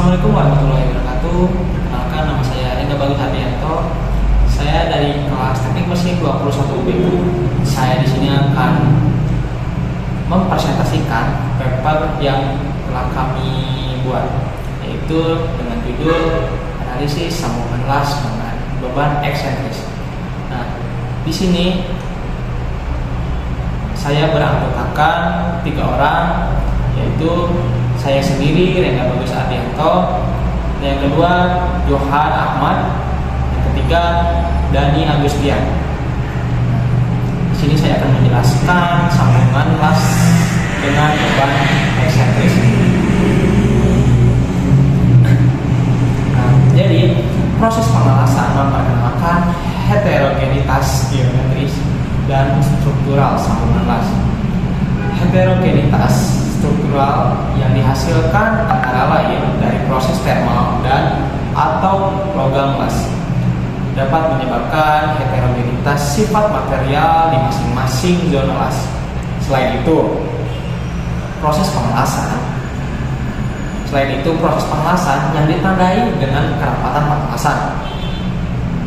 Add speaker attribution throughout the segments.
Speaker 1: Assalamualaikum warahmatullahi wabarakatuh. Perkenalkan, nama saya Enda Bagus Hardianto. Saya dari kelas Teknik Mesin 21 UBU. Saya di sini akan mempresentasikan paper yang telah kami buat, yaitu dengan judul analisis sambungan las dengan beban eksentris. Nah, di sini saya beranggotakan 3 orang, yaitu saya sendiri, Renda Bagus Ardianto, yang kedua Johan Ahmad, yang ketiga Dani Agustian. Di sini saya akan menjelaskan sambungan las dengan beban eksentris. Nah, jadi proses pengelasan memperkenalkan heterogenitas geometris dan struktural sambungan las. Heterogenitas struktural yang dihasilkan antara lain dari proses thermal dan atau logam las dapat menyebabkan heterogenitas sifat material di masing-masing zona las. Selain itu, proses pengelasan yang ditandai dengan kerapatan pengelasan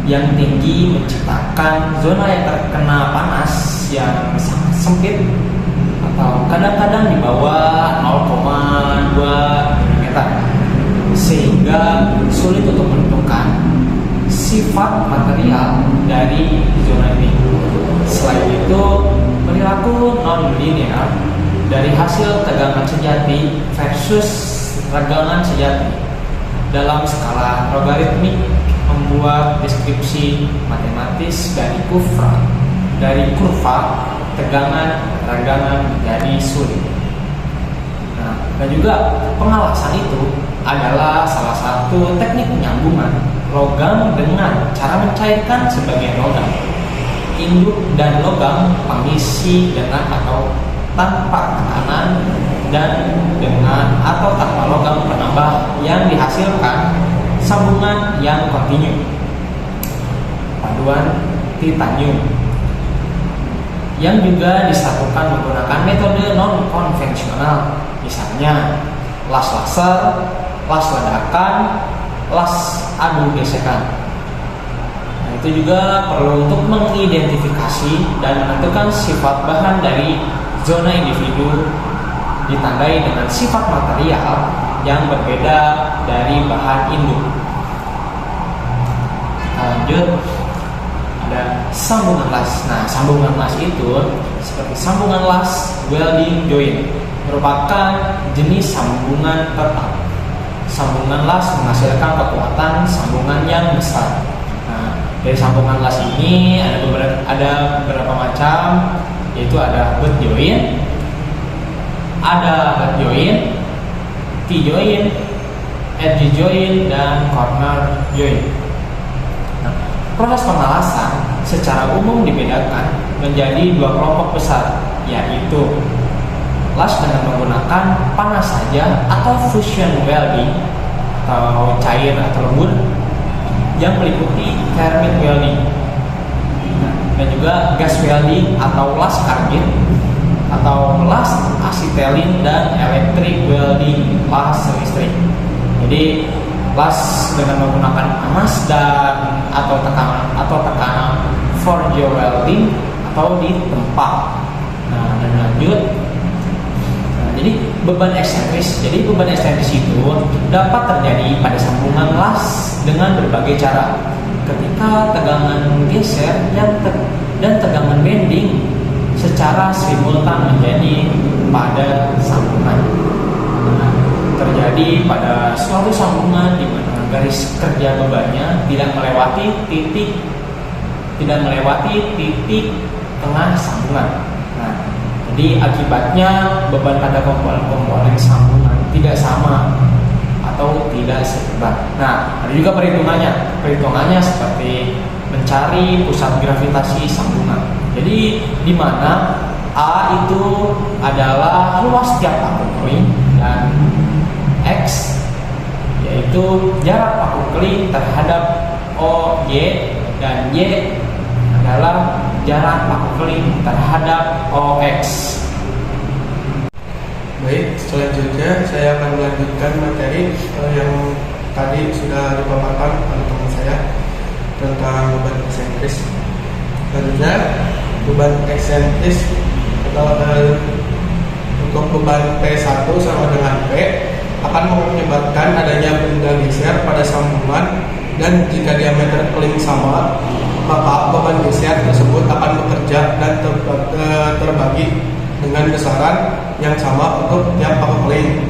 Speaker 1: yang tinggi menciptakan zona yang terkena panas yang sangat sempit atau kadang-kadang di bawah 0,2 mm, sehingga sulit untuk menentukan sifat material dari zona ini. Selain itu, perilaku non-linear dari hasil tegangan sejati versus regangan sejati dalam skala logaritmik membuat deskripsi matematis dari kurva tegangan regangan jadi sulit. Nah, dan juga pengelasan itu adalah salah satu teknik penyambungan logam dengan cara mencairkan sebagian logam induk dan logam pengisi dengan atau tanpa tekanan dan dengan atau tanpa logam penambah yang dihasilkan sambungan yang kontinu. Paduan titanium yang juga disatukan menggunakan metode non-konvensional, misalnya las laser, las ledakan, las adu gesekan. Nah, itu juga perlu untuk mengidentifikasi dan menentukan sifat bahan dari zona individu, ditandai dengan sifat material yang berbeda dari bahan induk. Lanjut, ada sambungan las. Nah, sambungan las itu seperti sambungan las welding joint merupakan jenis sambungan tetap. Sambungan las menghasilkan kekuatan sambungan yang besar. Nah, dari sambungan las ini ada beberapa macam, yaitu ada butt joint, ada head joint, T-joint, edge joint, dan corner joint. Nah, proses pengelasan secara umum dibedakan menjadi 2 kelompok besar, yaitu las dengan menggunakan panas saja atau fusion welding atau cair atau lembut yang meliputi thermic welding, dan juga gas welding atau las karbit atau las asetilin, dan electric welding, las listrik. Jadi las dengan menggunakan panas dan atau tekanan forge welding atau di tempat. Nah, dan lanjut. Jadi beban eksentris itu dapat terjadi pada sambungan las dengan berbagai cara. Ketika tegangan geser dan tegangan bending secara simultan menjadi pada sambungan. Nah, terjadi pada suatu sambungan di mana garis kerja bebannya tidak melewati titik tengah sambungan. Nah, jadi akibatnya beban pada komponen sambungan tidak sama atau tidak seimbang. Nah, ada juga perhitungannya seperti mencari pusat gravitasi sambungan. Jadi di mana A itu adalah luas tiap paku kling dan X yaitu jarak paku kling terhadap OY, dan Y adalah jarak paku kling terhadap OX.
Speaker 2: Baik, selanjutnya saya akan melanjutkan materi yang tadi sudah dipaparkan oleh teman saya tentang beban eksentris. Selanjutnya beban eksentris atau untuk beban P1 sama dengan P akan mengakibatkan adanya benda geser pada sambungan, dan jika diameter keling sama, maka beban geser tersebut akan bekerja dan terbagi dengan besaran yang sama untuk tiap paku keling.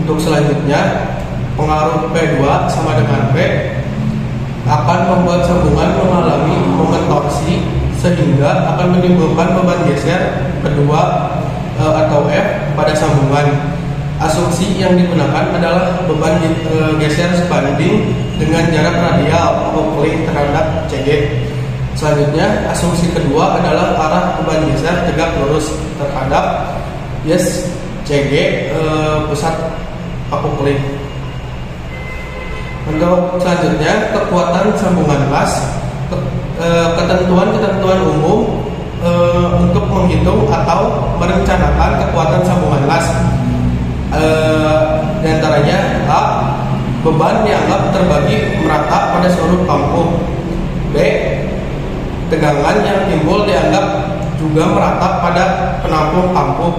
Speaker 2: Untuk selanjutnya, pengaruh P2 sama dengan P akan membuat sambungan mengalami momen torsi sehingga akan menimbulkan beban geser kedua atau F pada sambungan. Asumsi yang digunakan adalah beban geser sebanding dengan jarak radial paku keling terhadap CG. Selanjutnya, asumsi kedua adalah arah beban geser tegak lurus terhadap CG pusat paku keling. Untuk selanjutnya, kekuatan sambungan las, ketentuan umum untuk menghitung atau merencanakan kekuatan sambungan las. Di antaranya A. Beban dianggap terbagi merata pada seluruh kampung. B. Tegangan yang timbul dianggap juga merata pada penampung kampung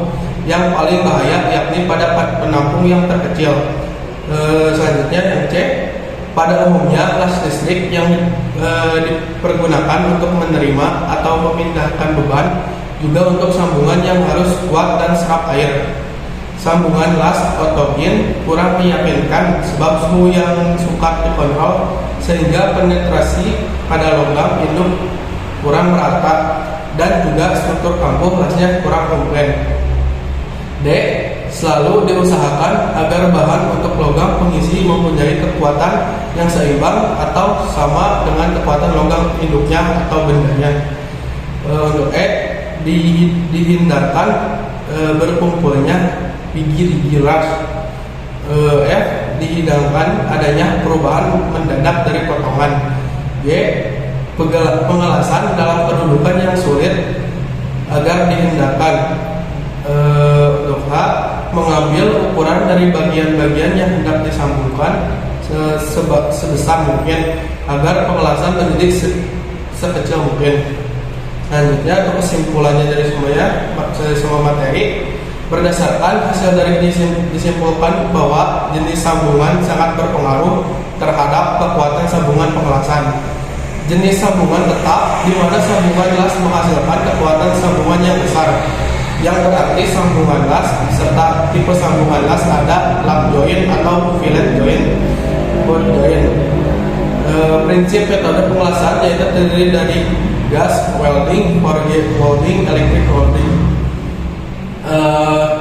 Speaker 2: yang paling bahaya, yakni pada penampung yang terkecil. Selanjutnya yang C. Pada umumnya las listrik yang dipergunakan untuk menerima atau memindahkan beban juga untuk sambungan yang harus kuat dan serap air. Sambungan las otogin kurang meyakinkan sebab suhu yang sukar dikontrol sehingga penetrasi pada logam induk kurang merata, dan juga struktur kampung lasnya kurang komplain. D. Selalu diusahakan agar bahan untuk logam pengisi mempunyai kekuatan yang seimbang atau sama dengan kekuatan logam induknya atau bendanya. Untuk E. Dihindarkan berkumpulnya biji las. F. Dihidangkan adanya perubahan mendadak dari potongan. G. Pengelasan dalam kedudukan yang sulit agar dihindarkan. Untuk H. Mengambil ukuran dari bagian-bagian yang hendak disambungkan sebesar mungkin agar pengelasan menjadi sekecil mungkin. Selanjutnya, untuk kesimpulannya dari semua materi, berdasarkan hasil dari disimpulkan bahwa jenis sambungan sangat berpengaruh terhadap kekuatan sambungan pengelasan. Jenis sambungan tetap di mana sambungan las menghasilkan kekuatan sambungan yang besar, yang berarti sambungan las serta tipe sambungan las ada lap joint atau fillet joint, board joint. Prinsip metode pengelasan yaitu terdiri dari gas welding, corrugated welding, electric welding.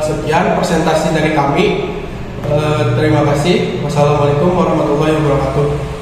Speaker 2: Sekian presentasi dari kami. Terima kasih. Wassalamualaikum warahmatullahi wabarakatuh.